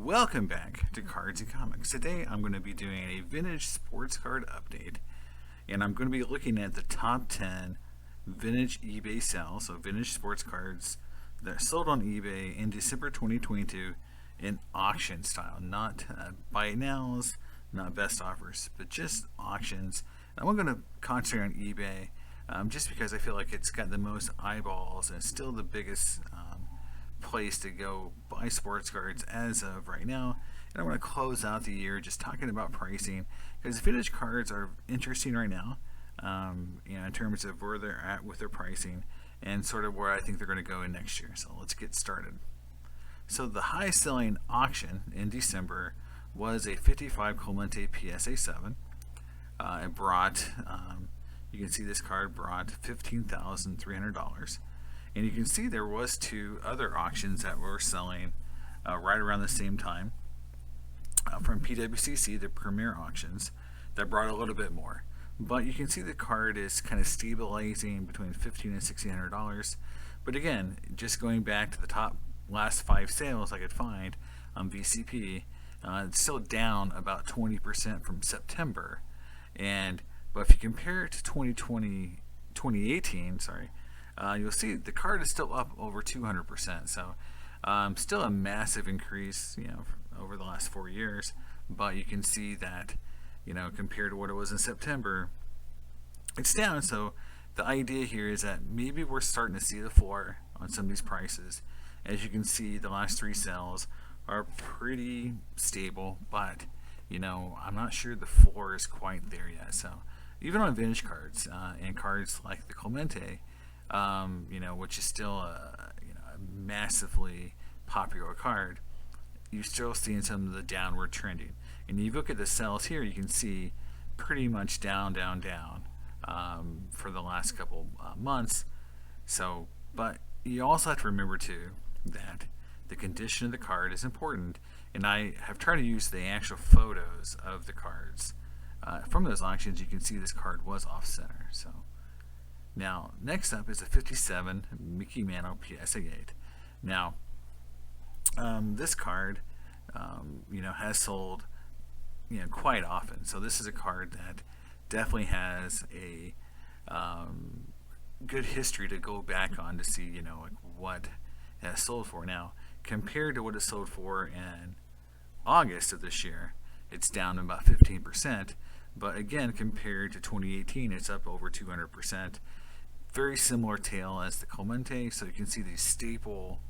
Welcome back to Cards and Comics. Today I'm going to be doing a vintage sports card update, and I'm going to be looking at the top 10 vintage eBay sales, so vintage sports cards that are sold on eBay in December 2022 in auction style, not buy it nows, not best offers, but just auctions. And I'm going to concentrate on eBay just because I feel like it's got the most eyeballs and it's still the biggest place to go buy sports cards as of right now. And I'm going to close out the year just talking about pricing, because vintage cards are interesting right now, in terms of where they're at with their pricing and sort of where I think they're going to go in next year. So let's get started. So the highest selling auction in December was a 55 Clemente PSA 7. It brought, you can see this card brought $15,300. And you can see there was two other auctions that were selling right around the same time from PWCC, the Premier Auctions, that brought a little bit more. But you can see the card is kind of stabilizing between $1,500 and $1,600. But again, just going back to the top last 5 sales I could find on VCP, it's still down about 20% from September. But if you compare it to 2018, you'll see the card is still up over 200%. So still a massive increase, over the last 4 years. But you can see that, compared to what it was in September, it's down. So the idea here is that maybe we're starting to see the floor on some of these prices. As you can see, the last 3 sales are pretty stable, but I'm not sure the floor is quite there yet. So even on vintage cards and cards like the Clemente, which is still a massively popular card, you're still seeing some of the downward trending. And you look at the sales here, you can see pretty much down for the last couple months. So, but you also have to remember too that the condition of the card is important. And I have tried to use the actual photos of the cards from those auctions. You can see this card was off center. So. Now, next up is a 57 Mickey Mantle PSA 8. Now, this card, has sold, quite often. So this is a card that definitely has a good history to go back on to see, what it has sold for. Now, compared to what it sold for in August of this year, it's down about 15%. But again, compared to 2018, it's up over 200%. Very similar tale as the Clemente, so you can see these staple,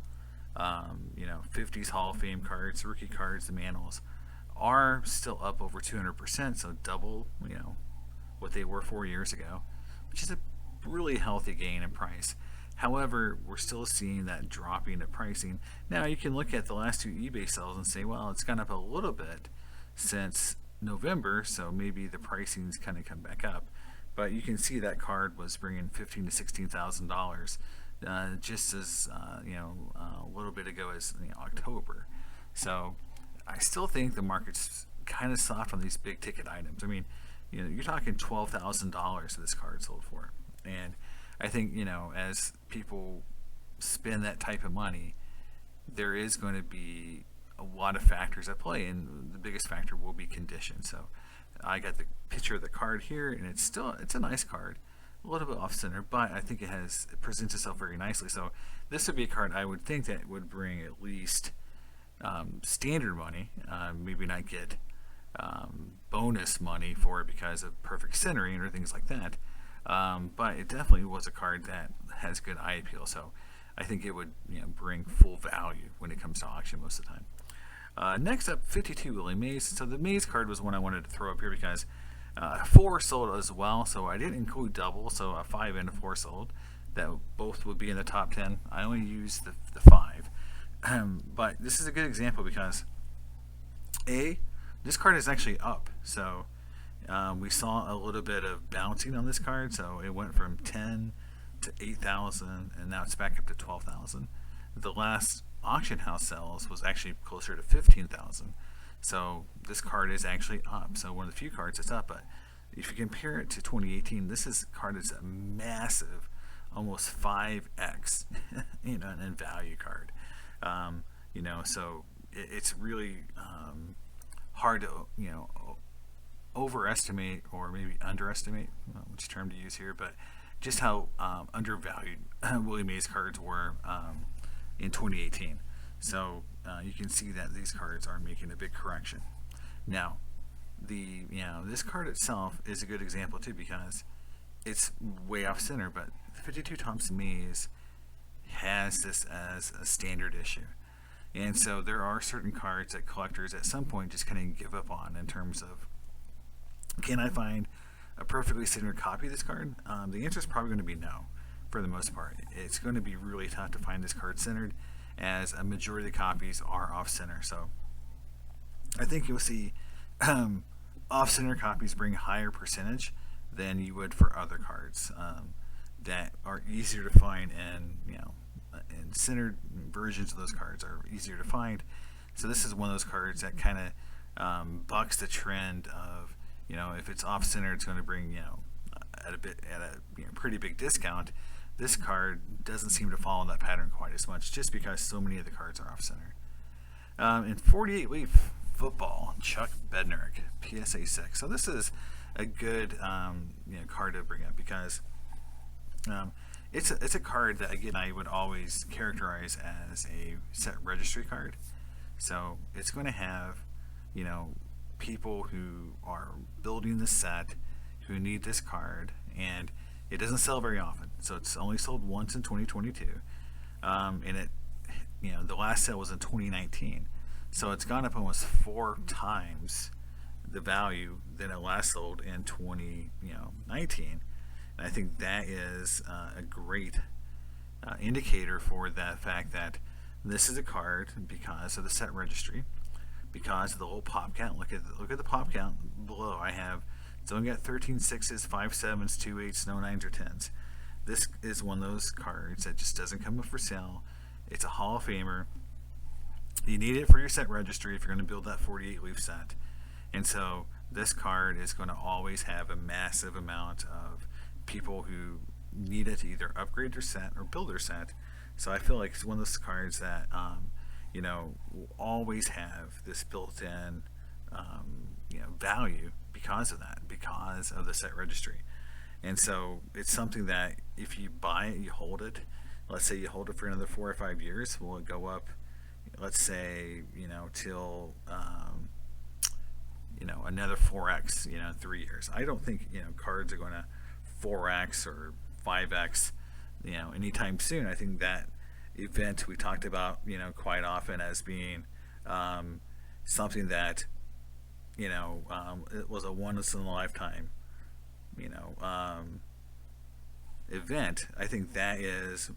50s Hall of Fame cards, rookie cards, the Mantles, are still up over 200%, so double, what they were 4 years ago, which is a really healthy gain in price. However, we're still seeing that dropping of pricing. Now, you can look at the last 2 eBay sales and say, well, it's gone up a little bit since November, so maybe the pricing's kind of come back up. But you can see that card was bringing $15,000 to $16,000 just as a little bit ago as October. So I still think the market's kind of soft on these big ticket items. I mean, you're talking $12,000 this card sold for, and I think as people spend that type of money, there is going to be a lot of factors at play, and the biggest factor will be condition. So I got the picture of the card here, and it's a nice card, a little bit off center, but I think it presents itself very nicely. So this would be a card I would think that would bring at least standard money, maybe not get bonus money for it because of perfect centering or things like that. But it definitely was a card that has good eye appeal. So I think it would bring full value when it comes to auction most of the time. Next up, 52 Willie Mays. So the Mays card was one I wanted to throw up here because 4 sold as well, so I didn't include double, so a 5 and a 4 sold. That both would be in the top 10. I only used the 5. But this is a good example because this card is actually up. So we saw a little bit of bouncing on this card, so it went from 10 to 8,000, and now it's back up to 12,000. The last auction house sales was actually closer to 15,000. So this card is actually up. So one of the few cards that's up. But if you compare it to 2018, this is a card that's a massive, almost 5x, in value card. So it's really hard to overestimate or maybe underestimate, which term to use here, but just how undervalued Willie Mays cards were in 2018. So you can see that these cards are making a big correction. Now, this card itself is a good example too, because it's way off center, but the 52 Topps Mays has this as a standard issue. And so there are certain cards that collectors at some point just kind of give up on in terms of, can I find a perfectly centered copy of this card? The answer is probably going to be no, for the most part. It's going to be really tough to find this card centered, as a majority of the copies are off center. So I think you'll see off center copies bring higher percentage than you would for other cards that are easier to find, and and centered versions of those cards are easier to find. So this is one of those cards that kind of bucks the trend of, if it's off center, it's going to bring at a pretty big discount. This card doesn't seem to follow that pattern quite as much, just because so many of the cards are off center. In 48 leaf football, Chuck Bednarik, PSA 6. So this is a good card to bring up, because it's a card that, again, I would always characterize as a set registry card. So it's going to have people who are building the set who need this card, and it doesn't sell very often. So it's only sold once in 2022, and it the last sale was in 2019. So it's gone up almost 4 times the value than it last sold in 2019. And I think that is a great indicator for that fact that this is a card, because of the set registry, because of the low pop count. Look at the pop count below. It's only got 13 6s, 5 7s, 2 8s, no 9s or 10s. This is one of those cards that just doesn't come up for sale. It's a Hall of Famer. You need it for your set registry if you're going to build that 48 leaf set. And so this card is going to always have a massive amount of people who need it to either upgrade their set or build their set. So I feel like it's one of those cards that will always have this built-in value because of that, because of the set registry. And so it's something that if you buy it, you hold it. Let's say you hold it for another 4 or 5 years. Will it go up? Let's say till another 4x in 3 years. I don't think cards are going to 4x or 5x anytime soon. I think that event we talked about quite often as being something that it was a once in a lifetime event. I think that is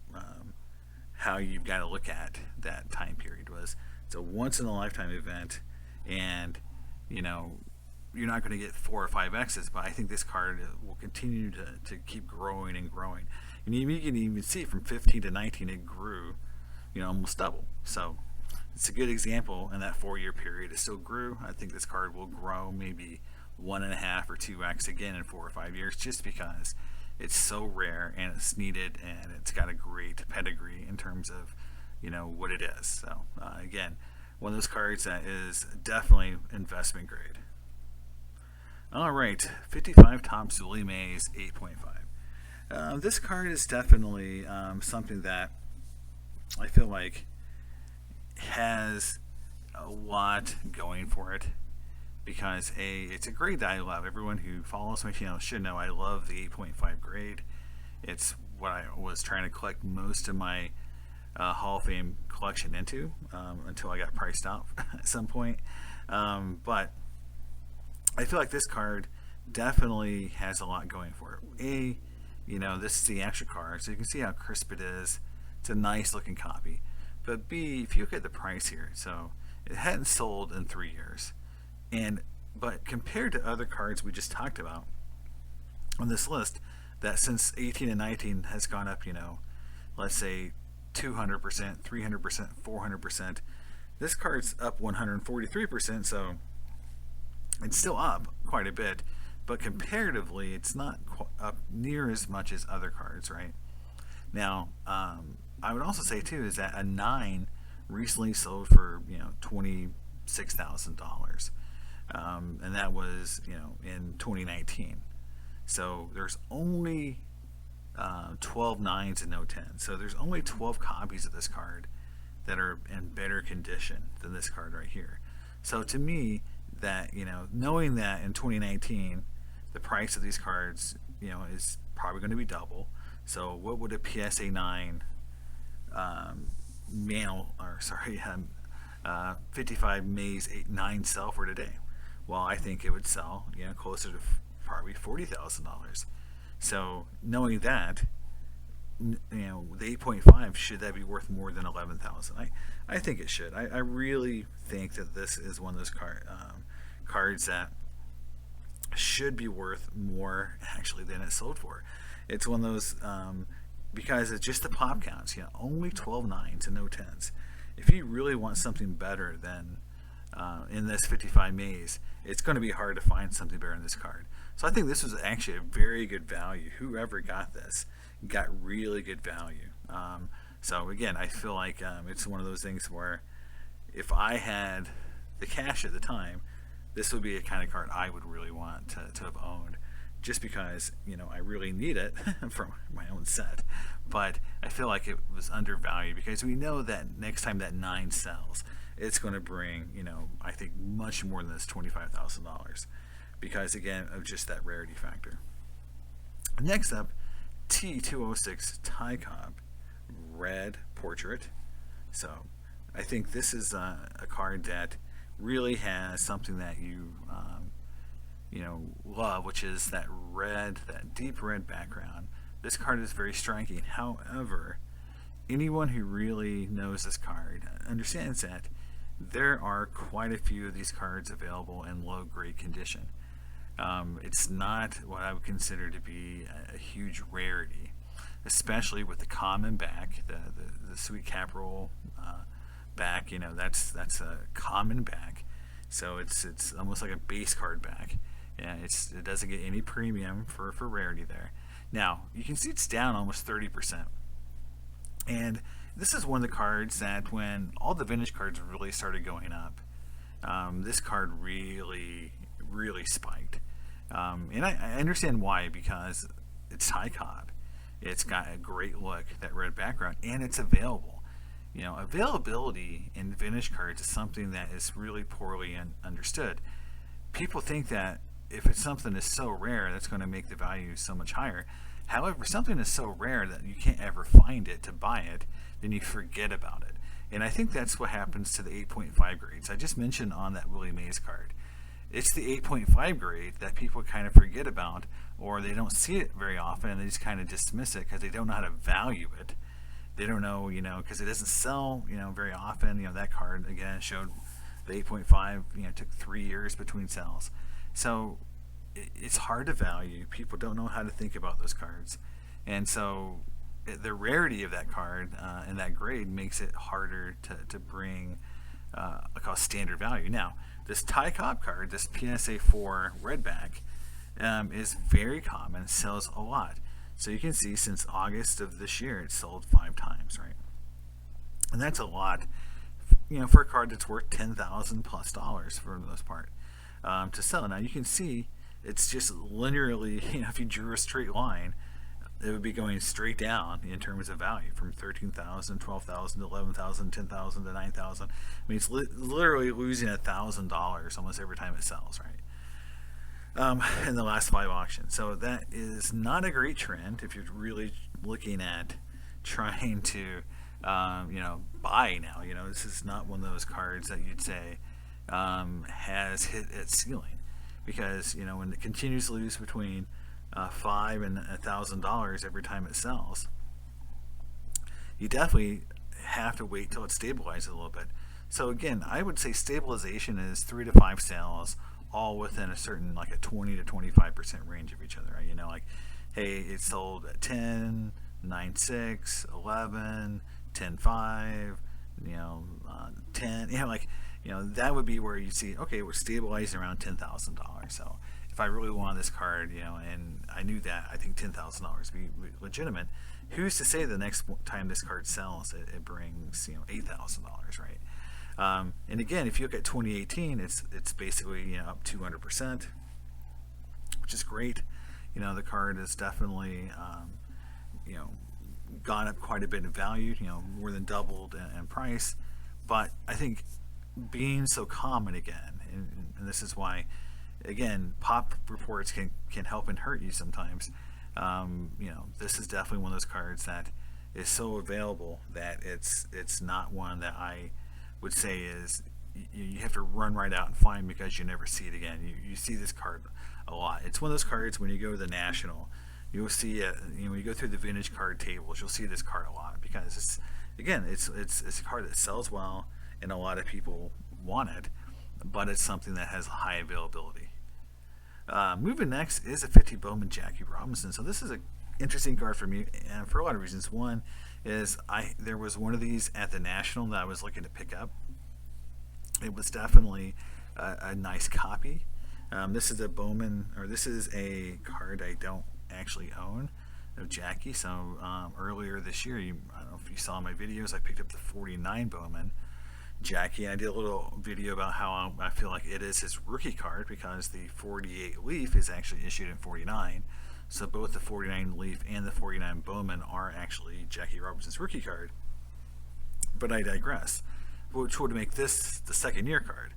how you've got to look at that time period. It's a once in a lifetime event, and you're not going to get 4 or 5 X's, but I think this card will continue to keep growing and growing. And you can even see from 15 to 19 it grew almost double. So it's a good example. In that 4-year period it still grew. I think this card will grow maybe 1.5 or 2x again in 4 or 5 years, just because it's so rare and it's needed, and it's got a great pedigree in terms of what it is. So again, one of those cards that is definitely investment grade. All right, 55 Topps Willie Mays 8.5. This card is definitely something that I feel like has a lot going for it, because it's a grade that I love. Everyone who follows my channel should know I love the 8.5 grade. It's what I was trying to collect most of my Hall of Fame collection into until I got priced out at some point. But I feel like this card definitely has a lot going for it. This is the actual card, so you can see how crisp it is. It's a nice looking copy. But B, if you look at the price here, so it hadn't sold in 3 years. But compared to other cards we just talked about on this list, that since 18 and 19 has gone up, let's say 200%, 300%, 400%. This card's up 143%, so it's still up quite a bit, but comparatively it's not up near as much as other cards, right? Now, I would also say too is that a 9 recently sold for $26,000, and that was in 2019. So there's only 12 nines and no 10s. So there's only 12 copies of this card that are in better condition than this card right here. So to me, that knowing that in 2019 the price of these cards is probably going to be double. So what would a PSA 9 55 Maze 9 sell for today? Well, I think it would sell closer to probably $40,000. So knowing that, the 8.5, should that be worth more than 11,000? I think it should. I really think that this is one of those cards that should be worth more actually than it's sold for. It's one of those because it's just the pop counts. Only 12 nines and no 10s. If you really want something better than in this 55 Maze, it's going to be hard to find something better in this card. So I think this was actually a very good value. Whoever got this got really good value. So again, I feel like it's one of those things where if I had the cash at the time, this would be a kind of card I would really want to have owned, just because I really need it for my own set. But I feel like it was undervalued because we know that next time that 9 sells, it's going to bring I think much more than this $25,000, because again of just that rarity factor. Next up, T206 Cobb Red Portrait. So I think this is a card that really has something that you love, which is that red, that deep red background. This card is very striking. However, anyone who really knows this card understands that there are quite a few of these cards available in low grade condition. It's not what I would consider to be a huge rarity, especially with the common back, the sweet capital back. That's a common back, so it's almost like a base card back. It doesn't get any premium for rarity there. Now you can see it's down almost 30%, and this is one of the cards that when all the vintage cards really started going up, this card really spiked. And I understand why, because it's Cobb. It's got a great look, that red background, and it's available. Availability in vintage cards is something that is really poorly understood. People think that if it's something that's so rare, that's going to make the value so much higher. However, something is so rare that you can't ever find it to buy it, then you forget about it. And I think that's what happens to the 8.5 grades. I just mentioned on that Willie Mays card. It's the 8.5 grade that people kind of forget about, or they don't see it very often, and they just kind of dismiss it because they don't know how to value it. They don't know, because it doesn't sell, very often. That card, again, showed the 8.5, took 3 years between sells. So it's hard to value. People don't know how to think about those cards. And so the rarity of that card and that grade makes it harder to bring a standard value. Now, this Cobb card, this PSA 4 redback, is very common, sells a lot. So you can see since August of this year, it's sold 5 times, right? And that's a lot, for a card that's worth $10,000 plus for the most part to sell. Now you can see it's just linearly, if you drew a straight line, it would be going straight down in terms of value from 13,000, 12,000, 11,000, 10,000 to 9,000. I mean, it's literally losing $1,000 almost every time it sells, right? In the last 5 auctions. So that is not a great trend if you're really looking at trying to, buy now. This is not one of those cards that you'd say has hit its ceiling, because when it continues to lose between $5,000 and $1,000 every time it sells, you definitely have to wait till it stabilizes a little bit. So again, I would say stabilization is 3 to 5 sales, all within a certain, like a 20 to 25% range of each other, right? Like, hey, it sold at 10, 9.6, 11, 10.5, 10, that would be where you see, okay, we're stabilizing around $10,000. So if I really wanted this card, and I knew that, I think $10,000 would be legitimate. who's to say the next time this card sells, it brings $8,000, right? And again, if you look at 2018, it's basically up 200%, which is great. The card is definitely gone up quite a bit in value, more than doubled in price. But I think being so common again, and this is why, again, pop reports can help and hurt you sometimes. This is definitely one of those cards that is so available that it's not one that I would say is you have to run right out and find because you never see it again. You see this card a lot. It's one of those cards when you go to the National, you'll see it. When you go through the vintage card tables, you'll see this card a lot because it's a card that sells well and a lot of people want it, but it's something that has high availability. Moving next is a 50 Bowman Jackie Robinson. So this is an interesting card for me, and for a lot of reasons. One is there was one of these at the National that I was looking to pick up. It was definitely a nice copy. This is a Bowman, or this is a card I don't actually own of Jackie. So earlier this year, I don't know if you saw my videos, I picked up the 49 Bowman Jackie, and I did a little video about how I feel like it is his rookie card because the 48 Leaf is actually issued in 49. So both the 49 Leaf and the 49 Bowman are actually Jackie Robinson's rookie card. But I digress, which would make this the second year card.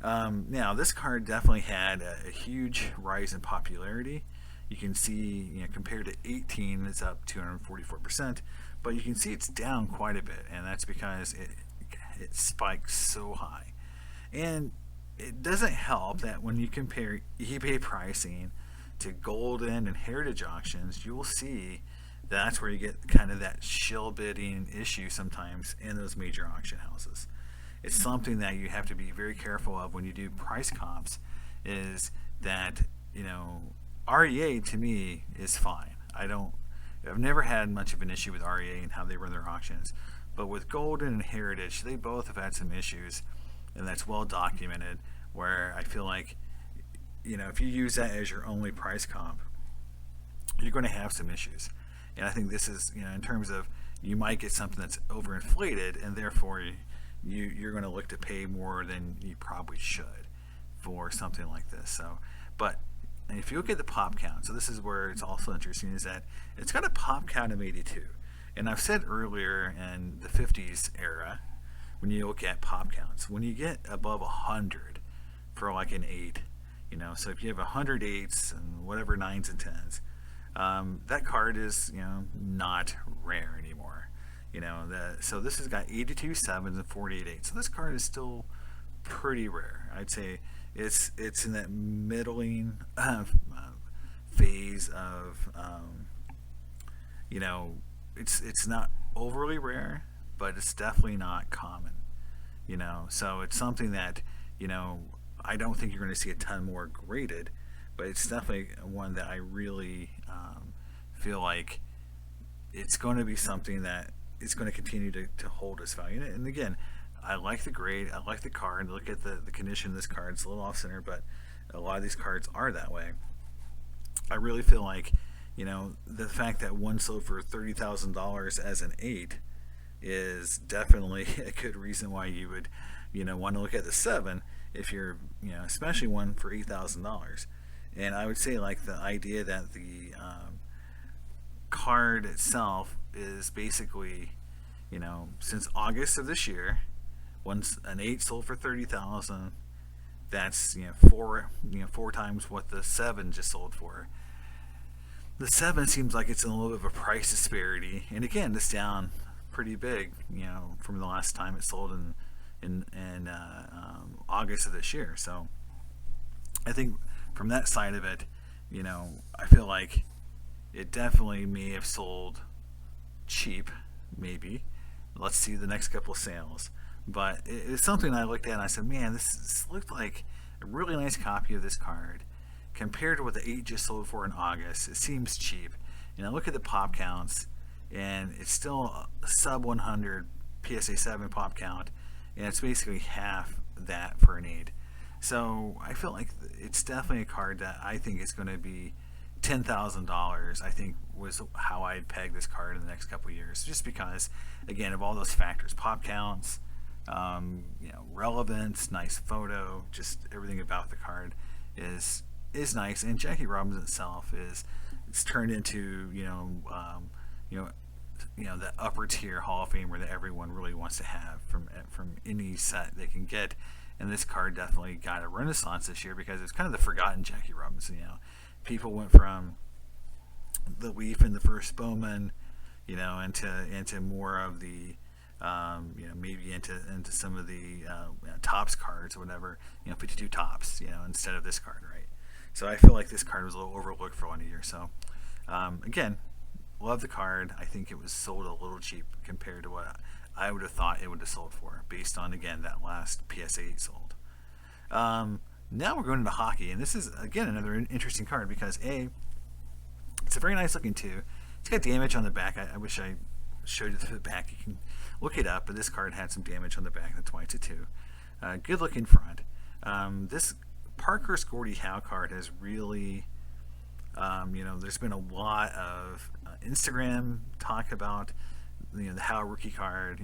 Now, this card definitely had a huge rise in popularity. You can see, compared to 18, it's up 244%, but you can see it's down quite a bit, and that's because it spikes so high. And it doesn't help that when you compare eBay pricing to Golden and Heritage auctions, you'll see that's where you get kind of that shill bidding issue sometimes in those major auction houses. It's something that you have to be very careful of when you do price comps, is that, REA to me is fine. I've never had much of an issue with REA and how they run their auctions. But with Golden and Heritage, they both have had some issues, and that's well documented, where I feel like, if you use that as your only price comp, you're going to have some issues. And I think this is, in terms of, you might get something that's overinflated, and therefore you're going to look to pay more than you probably should for something like this. So, but if you look at the pop count, so this is where it's also interesting, is that it's got a pop count of 82. And I've said earlier in the 50s era, when you look at pop counts, when you get above 100 for like an 8, so if you have 100 8s and whatever 9s and 10s, that card is, not rare anymore. So this has got 82 7s and 48 8s. So this card is still pretty rare. I'd say it's in that middling phase of, it's not overly rare, but it's definitely not common. So it's something that, I don't think you're going to see a ton more graded, but it's definitely one that I really feel like it's going to be something that it's going to continue to hold its value. And again, I like the grade, I like the card. Look at the condition of this card. It's a little off center, but a lot of these cards are that way. I really feel like, the fact that one sold for $30,000 as an 8 is definitely a good reason why you would, want to look at the 7 if you're, especially one for $8,000. And I would say, like, the idea that the card itself is basically, since August of this year, once an 8 sold for $30,000, that's four times what the 7 just sold for. The 7 seems like it's in a little bit of a price disparity, and again, it's down pretty big, from the last time it sold in August of this year. So I think from that side of it, I feel like it definitely may have sold cheap, maybe. Let's see the next couple of sales. But it's something I looked at and I said, man, this looked like a really nice copy of this card. Compared to what the 8 just sold for in August, it seems cheap. Look at the pop counts, and it's still a sub 100 PSA 7 pop count, and it's basically half that for an 8. So I feel like it's definitely a card that I think is going to be, $10,000, I think, was how I'd peg this card in the next couple of years. Just because, again, of all those factors, pop counts, relevance, nice photo, just everything about the card is nice. And Jackie Robinson itself it's turned into the upper tier Hall of Famer that everyone really wants to have from any set they can get. And this card definitely got a renaissance this year because it's kind of the forgotten Jackie Robinson. People went from the Leaf in the first Bowman, into more of the, maybe into some of the tops cards or whatever, 52 tops, instead of this card, right? So I feel like this card was a little overlooked for 1 year. So again, love the card. I think it was sold a little cheap compared to what I would have thought it would have sold for, based on, again, that last PSA sold. Now we're going into hockey, and this is, again, another interesting card because, A, it's a very nice looking 2. It's got damage on the back. I wish I showed you the back. You can look it up, but this card had some damage on the back. That's why it's a 2. Good looking front. This Parkhurst Gordie Howe card has really, there's been a lot of Instagram talk about the Howe rookie card.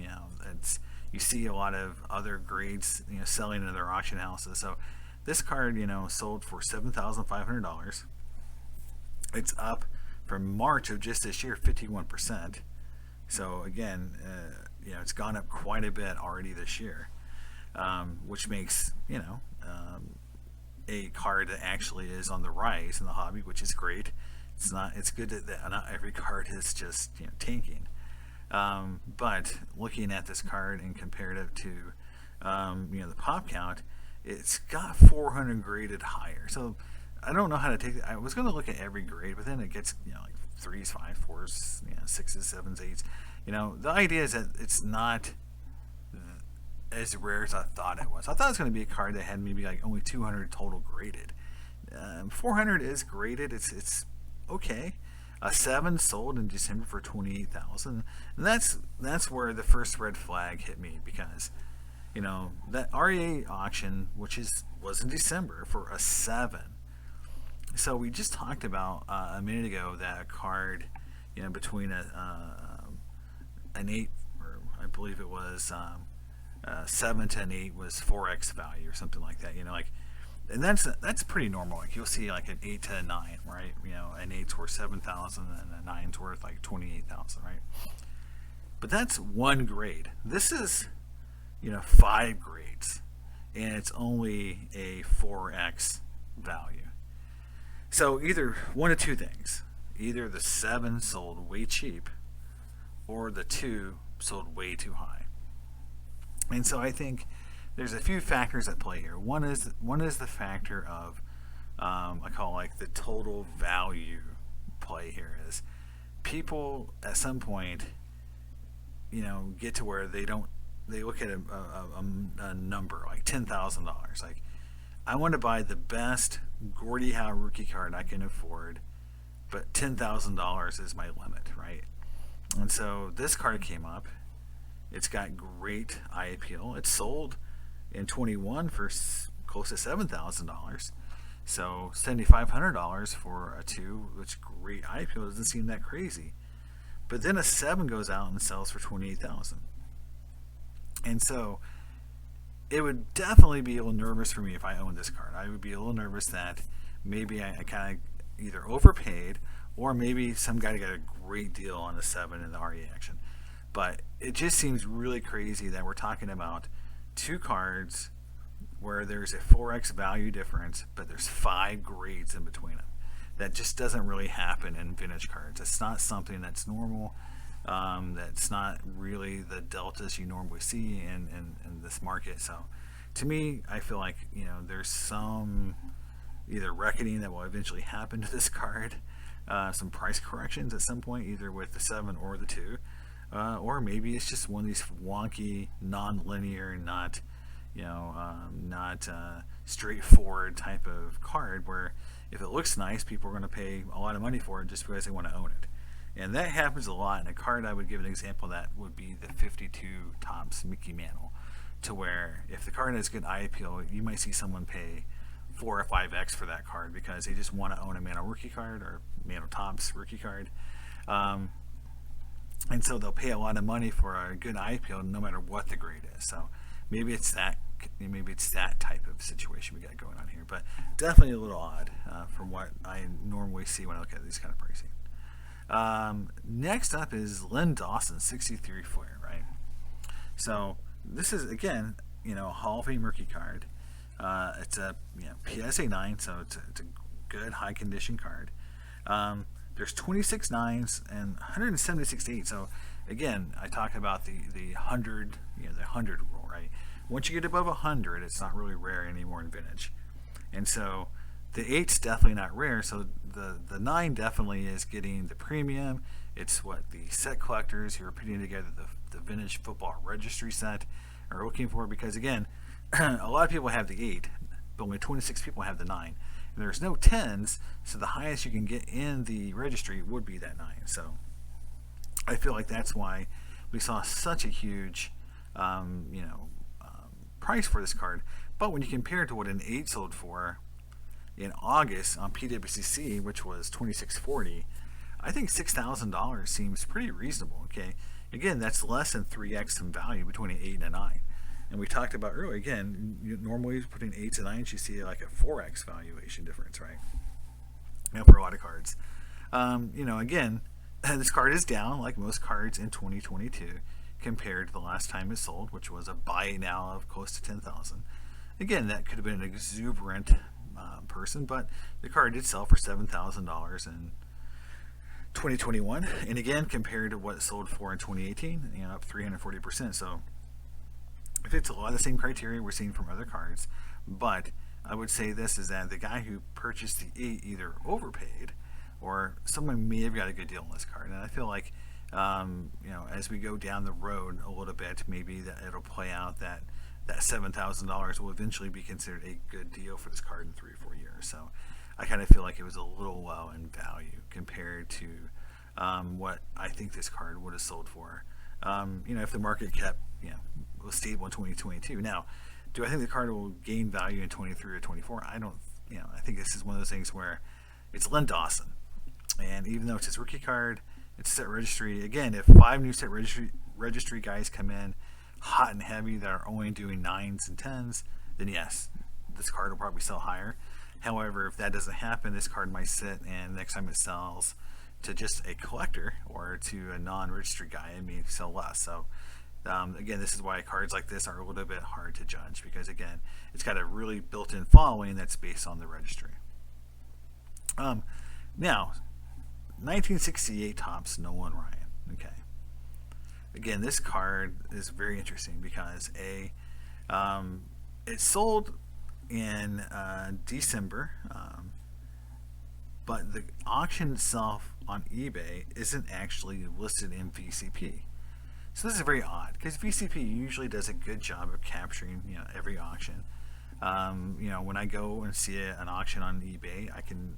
You see a lot of other grades selling in their auction houses. So this card sold for $7,500. It's up from March of just this year 51%. So again, it's gone up quite a bit already this year, which makes a card that actually is on the rise in the hobby, which is great. It's good that not every card is just tanking. But looking at this card and comparative to the pop count, it's got 400 graded higher. So I don't know how to take it. I was going to look at every grade, but then it gets like 3s, 5s, 4s, 6s, 7s, 8s. The idea is that it's not as rare as I thought it was. I thought it was going to be a card that had maybe like only 200 total graded. 400 is graded. It's okay. A 7 sold in December for $28,000, and that's where the first red flag hit me, because that REA auction, which was in December, for a 7. So we just talked about a minute ago that a card between an 8, or I believe it was 7 to an 8 was 4x value or something like that. And that's pretty normal. Like you'll see like an 8 to a 9, right? An 8's worth $7,000 and a 9's worth like $28,000, right? But that's one grade. This is 5 grades, and it's only a 4x value. So either one of two things: either the 7 sold way cheap, or the 2 sold way too high. And so I think there's a few factors at play here. One is the factor of I call like the total value play here. Is people at some point get to where they look at a number like $10,000. Like, I want to buy the best Gordie Howe rookie card I can afford, but $10,000 is my limit, right? And so this card came up. It's got great eye appeal. It's sold in 21 for close to $7,000. So $7,500 for a 2, which great eye appeal, doesn't seem that crazy. But then a 7 goes out and sells for $28,000. And so it would definitely be a little nervous for me if I owned this card. I would be a little nervous that maybe I kind of either overpaid, or maybe some guy got a great deal on a 7 in the RE action. But it just seems really crazy that we're talking about 2 cards where there's a 4x value difference, but there's 5 grades in between them. That just doesn't really happen in vintage cards. It's not something that's normal. That's not really the deltas you normally see in this market. So to me, I feel like there's some either reckoning that will eventually happen to this card, some price corrections at some point, either with the 7 or the 2, or maybe it's just one of these wonky, non-linear, not straightforward type of card where if it looks nice, people are going to pay a lot of money for it just because they want to own it. And that happens a lot. And a card I would give an example of that would be the 52 Topps Mickey Mantle, to where if the card has good eye appeal, you might see someone pay 4 or 5x for that card because they just want to own a Mano rookie card or Mano Topps rookie card. And so they'll pay a lot of money for a good IPO no matter what the grade is. So maybe it's that type of situation we got going on here, but definitely a little odd from what I normally see when I look at these kind of pricing. Next up is Len Dawson 63 Fleer, right? So this is again, a Hall of Fame rookie card. It's a PSA 9, so it's a good high condition card. There's 26 nines and 176 8. So again, I talk about the 100, the 100 rule, right? Once you get above 100, it's not really rare anymore in vintage. And so the 8's definitely not rare, so the 9 definitely is getting the premium. It's what the set collectors who are putting together the vintage football registry set are looking for, because again, a lot of people have the 8, but only 26 people have the 9. And there's no 10s, so the highest you can get in the registry would be that 9. So I feel like that's why we saw such a huge price for this card. But when you compare it to what an 8 sold for in August on PWCC, which was $26.40, I think $6,000 seems pretty reasonable. Okay, again, that's less than 3x in value between an 8 and a 9. And we talked about earlier, again, normally putting 8s and 9s, you see like a 4x valuation difference, right? For a lot of cards. Again, this card is down like most cards in 2022 compared to the last time it sold, which was a buy now of close to 10,000. Again, that could have been an exuberant person, but the card did sell for $7,000 in 2021, and again, compared to what it sold for in 2018, up 340%. So it fits a lot of the same criteria we're seeing from other cards, but I would say this is that the guy who purchased the 8 either overpaid or someone may have got a good deal on this card. And I feel like as we go down the road a little bit, maybe that it'll play out that $7,000 will eventually be considered a good deal for this card in 3 or 4 years. So I kind of feel like it was a little low in value compared to what I think this card would have sold for. If the market kept was stable in 2022. Now, do I think the card will gain value in 23 or 24? I don't. I think this is one of those things where it's Len Dawson, and even though it's his rookie card, it's set registry. Again, if 5 new set registry guys come in hot and heavy that are only doing 9s and 10s, then yes, this card will probably sell higher. However, if that doesn't happen, this card might sit, and next time it sells to just a collector or to a non-registry guy, it may sell less. So again, this is why cards like this are a little bit hard to judge, because again, it's got a really built-in following that's based on the registry. Now, 1968 Topps Nolan Ryan. Okay. Again, this card is very interesting because it sold in December, but the auction itself on eBay isn't actually listed in VCP. So this is very odd because VCP usually does a good job of capturing every auction. When I go and see an auction on eBay, I can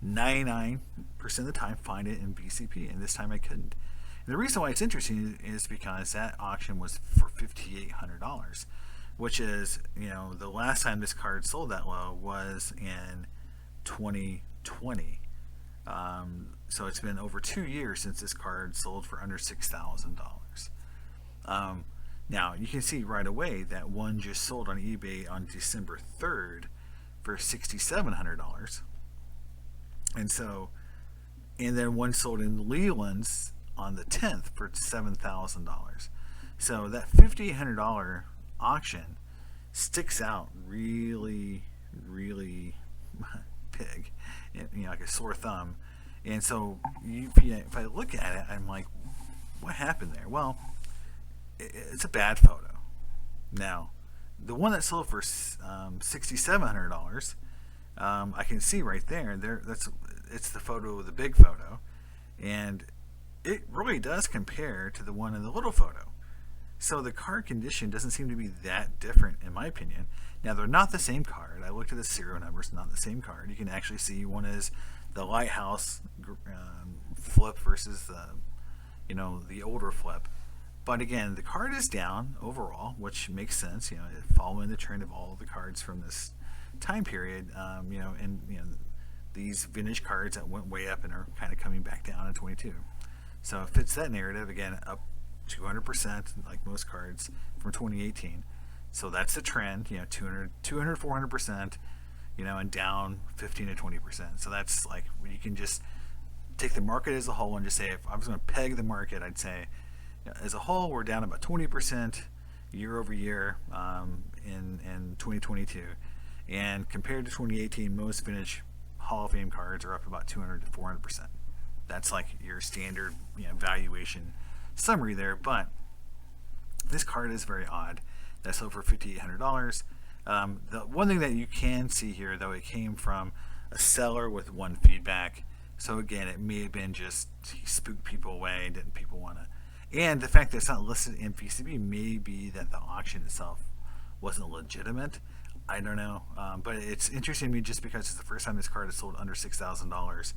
99% of the time find it in VCP, and this time I couldn't. And the reason why it's interesting is because that auction was for $5,800, which is the last time this card sold that low was in 2020. So it's been over 2 years since this card sold for under $6,000. Now you can see right away that one just sold on eBay on December 3rd for $6,700, and then one sold in Leland's on the 10th for $7,000. So that $5,800 auction sticks out really, really big, like a sore thumb. And so if I look at it, I'm like, what happened there? Well, it's a bad photo. Now, the one that sold for $6,700, I can see right there. It's the photo of the big photo, and it really does compare to the one in the little photo. So the card condition doesn't seem to be that different, in my opinion. Now, they're not the same card. I looked at the serial numbers, not the same card. You can actually see one is the Lighthouse flip versus the older flip. But again, the card is down overall, which makes sense, following the trend of all of the cards from this time period. And these vintage cards that went way up and are kind of coming back down in 22. So it fits that narrative again, up 200% like most cards from 2018. So that's the trend, 200, 400%, and down 15 to 20%. So that's like you can just take the market as a whole and just say, if I was going to peg the market, I'd say as a whole we're down about 20% year over year in 2022, and compared to 2018, most vintage Hall of Fame cards are up about 200 to 400%. That's like your standard valuation summary there. But this card is very odd. That's over $5,800. The one thing that you can see here, though, it came from a seller with one feedback. So again, it may have been just he spooked people away, didn't people want to? And the fact that it's not listed in VCB may be that the auction itself wasn't legitimate. I don't know, but it's interesting to me just because it's the first time this card has sold under $6,000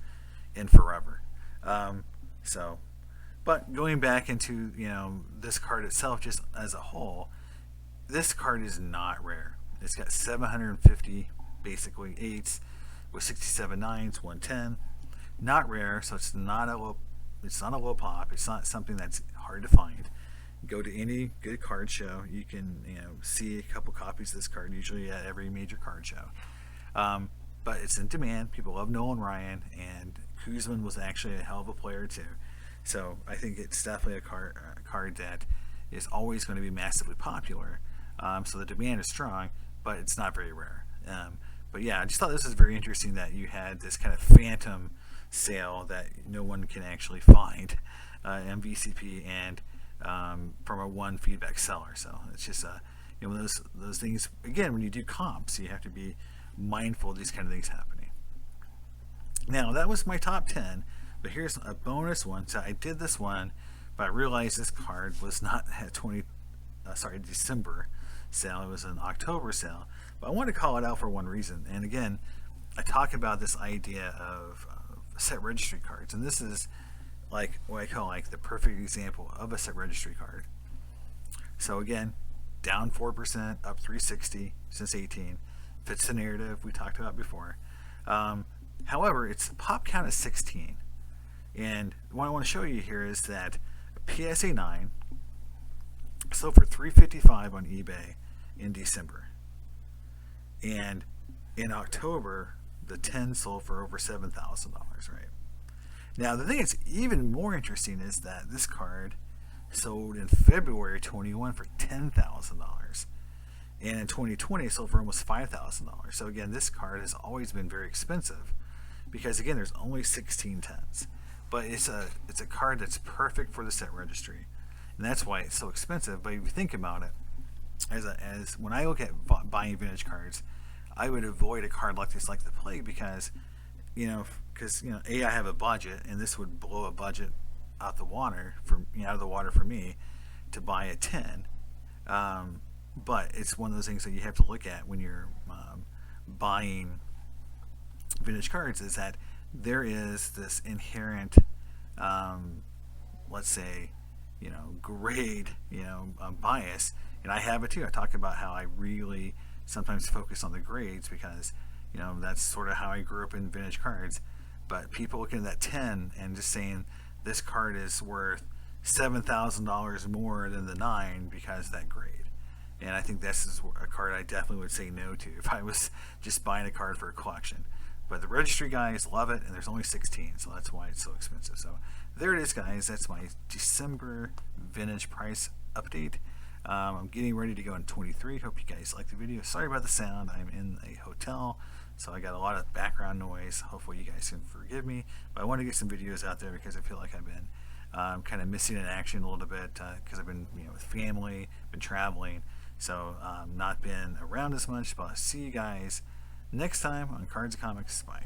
in forever. But going back into this card itself, just as a whole, this card is not rare. It's got 750 basically eights with 67 nines, 110. Not rare, so it's not a low. It's not a low pop. It's not something that's hard to find. Go to any good card show, you can see a couple copies of this card, usually at every major card show. But it's in demand. People love Nolan Ryan, and Kuzman was actually a hell of a player too. So I think it's definitely a card that is always going to be massively popular. So the demand is strong, but it's not very rare. But yeah, I just thought this was very interesting that you had this kind of phantom sale that no one can actually find in VCP and from a one feedback seller. So it's just one of those things. Again, when you do comps, you have to be mindful of these kind of things happening. Now that was my top 10, but here's a bonus one. So I did this one, but I realized this card was not at December sale. It was an October sale. But I want to call it out for one reason. And again, I talk about this idea of set registry cards, and this is like what I call like the perfect example of a set registry card. So again, down 4%, up 360 since 18. Fits the narrative we talked about before. However, its pop count is 16. And what I want to show you here is that a PSA 9 sold for $355 on eBay in December. And in October, the 10 sold for over $7,000, right? Now, the thing that's even more interesting is that this card sold in February 21 for $10,000. And in 2020, it sold for almost $5,000. So again, this card has always been very expensive because, again, there's only 16 10s. But it's a card that's perfect for the set registry. And that's why it's so expensive. But if you think about it, as when I look at buying vintage cards, I would avoid a card like this like the plague because, A, I have a budget, and this would blow a budget out of the water for me to buy a 10. But it's one of those things that you have to look at when you're buying vintage cards, is that there is this inherent, let's say, grade, bias, and I have it too. I talk about how I really sometimes focus on the grades because, that's sort of how I grew up in vintage cards. But people looking at that 10 and just saying this card is worth $7,000 more than the 9 because of that grade. And I think this is a card I definitely would say no to if I was just buying a card for a collection. But the registry guys love it, and there's only 16, so that's why it's so expensive. So there it is, guys. That's my December vintage price update. I'm getting ready to go in 23. Hope you guys like the video. Sorry about the sound. I'm in a hotel, so I got a lot of background noise. Hopefully you guys can forgive me. But I want to get some videos out there because I feel like I've been kind of missing in action a little bit because I've been with family, been traveling, so not been around as much. But I'll see you guys next time on Cards and Comics. Bye.